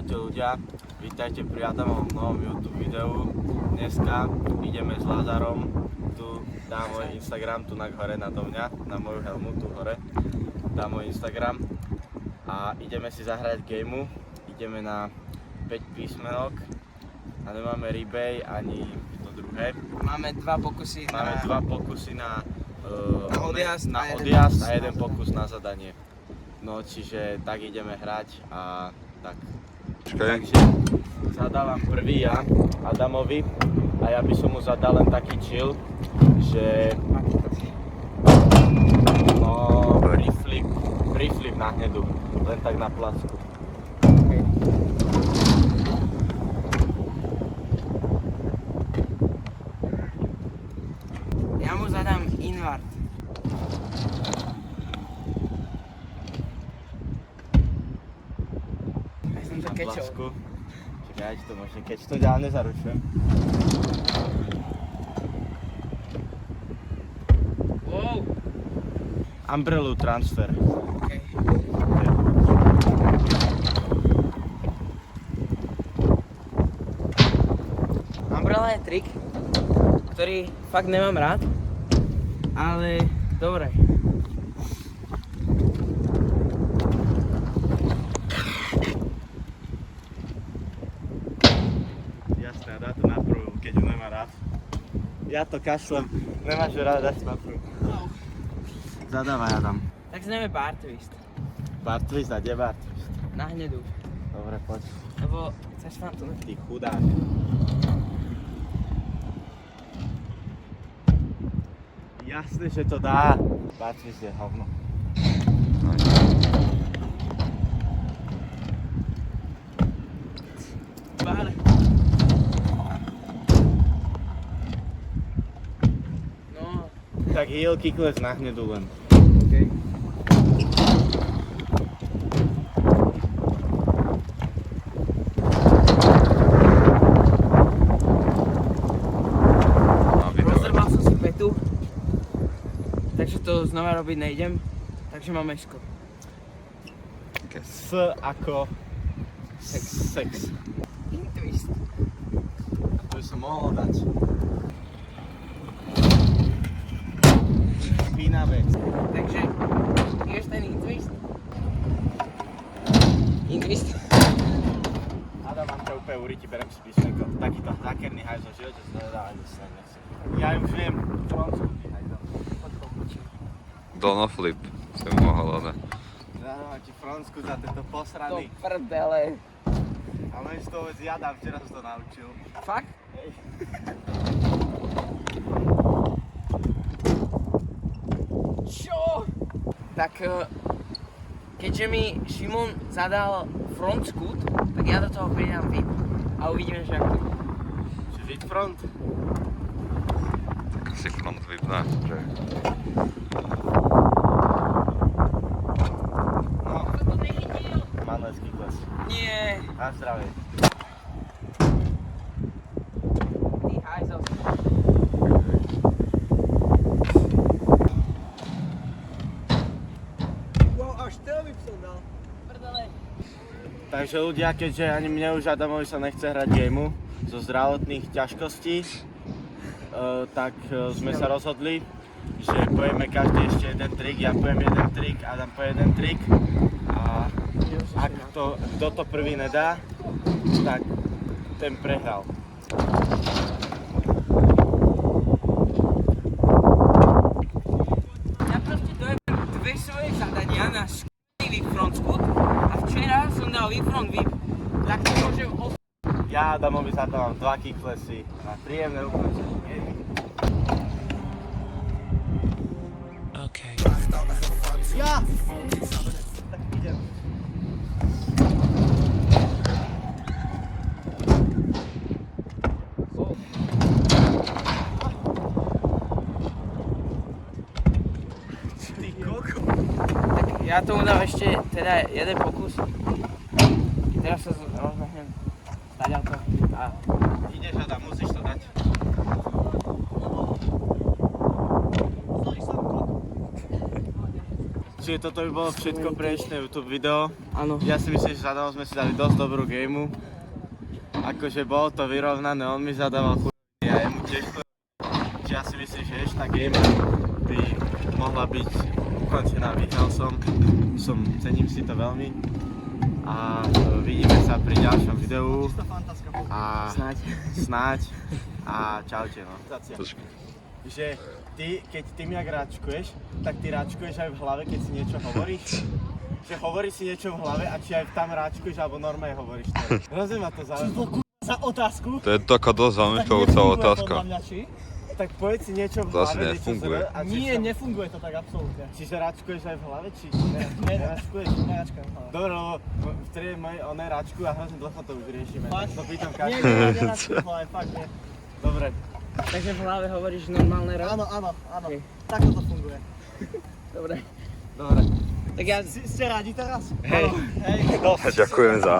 Čaute ľudia, vítajte pri Adamovom novom YouTube videu. Dneska ideme s Lazarom, tu dá môj Instagram, tu hore nado mňa, na moju helmu, tu hore, dá môj Instagram. A ideme si zahrať gameu, ideme na 5 písmenok a nemáme rebay ani to druhé. Máme dva pokusy na odjazd a jeden pokus na zadanie. No čiže tak ideme hrať a tak. Takže zadávam prvý ja Adamovi a ja by som mu zadal len taký chill, že no preflip na hnedu, len tak na placku. Okay. Ja mu zadám invert. Ja som to Na kečol. placku. Čakajte to možno, keď to ďalej nezaručujem. Wow. Umbrellu transfer. Okay. Umbrella je trik, ktorý fakt nemám rád, ale dobre. Jasné, dá to na prvú, keď ju nemá rád. Ja to kašlem, nemáš ju rád, dáš na prvú. Zadávaj Adam. Tak známe bar twist. Bar twist a kde bar twist? Na hnedu. Dobre, poď. Lebo chceš vám to... Ty chudák. Jasné, že to dá. Bar twist je hovno. Bar. No. Tak heel kickless na hnedu len. Okay. Rozdrbal som si petu, takže to znova robiť nejdem, takže mám meško. S ako sex. Twist. To by som mohol dať. Špinavé. Takže, vieš ten in-twist? In-twist? Adam, mám ťa úplne uríti, berem si písmenko. Takýto hackerný hajzol, v živote sa nedá ani sa nechce. Ja už viem, francúzsky hajzol. Donoflip si mohol, ale... Zadávam ti Francúzsku za tento Do posraný. prdele. Ale z toho vec jadám, včera som to naučil. Fakt? Hej. Čo? Tak, keďže mi Šimon zadal front scoot, tak ja do toho pridám whip a uvidíme, že ako. Čiže vid front. Tak si front vypne, že... No, To nechytil. manuelský kles. Nie. Na zdravie. Ty hajzel. Wow, až ten whip som dal. Prdele. Takže ľudia, keďže ani mne už Adamovi sa nechce hrať gameu zo zdravotných ťažkostí, tak sme sa rozhodli, že pojeme každý ešte jeden trik, ja poviem jeden trik, Adam povie jeden trik a ak to, kto to prvý nedá, tak ten prehral. Ja proste dojem dve svoje zadania na whip front scoot a včera som dal whip front whip. Tak to môžem Ja Adamovi zadávam 2 kicklessy na príjemné ukončenie. Ja! Tak idem. Ty koko. Tak ja tomu dám ešte teda jeden pokus. Teraz sa rozbehnem staďalko a Ideš Adam, musíš to dať. čiže toto by bolo všetko pre dnešné YouTube video. Áno. Ja si myslím, že zadával sme si dali dosť dobrú gameu. Akože bolo to vyrovnané, on mi zadával chuj, ja jemu tiež chuj. Čiže ja si myslím, že ešte tá game by mohla byť ukončená. Vyhral som, cením si to veľmi. A vidíme sa pri ďalšom videu. A snáď. A čaute no. Že ty, keď ty mi ak ráčkuješ, tak ty ráčkuješ aj v hlave, keď si niečo hovoríš? Že hovoríš si niečo v hlave a či aj tam ráčkuješ, alebo normálne hovoríš to? Hrozne ma to zaujíma. Za otázku. To je taká dosť zaujímavá otázka. Podľa mňa, či? Tak povedz si niečo v To asi hlave, niečo nefunguje. zle a či Nie, sa- nefunguje to tak absolútne. Čiže ráčkuješ aj v hlave, či Neráčkuješ, neráčkujem. Dobre, lebo v triede mojej oné ráčku a hrozne dlho to už riešime. Fakt? Tak to pýtam Nie, každý. neráčkujem, ale fakt nie. Dobre. Takže v hlave hovoríš normálne rad? Áno. Okej. Takto to funguje. Dobre. Dobre. Tak ja... Ste rádi teraz? Hej. Hej. Ďakujem za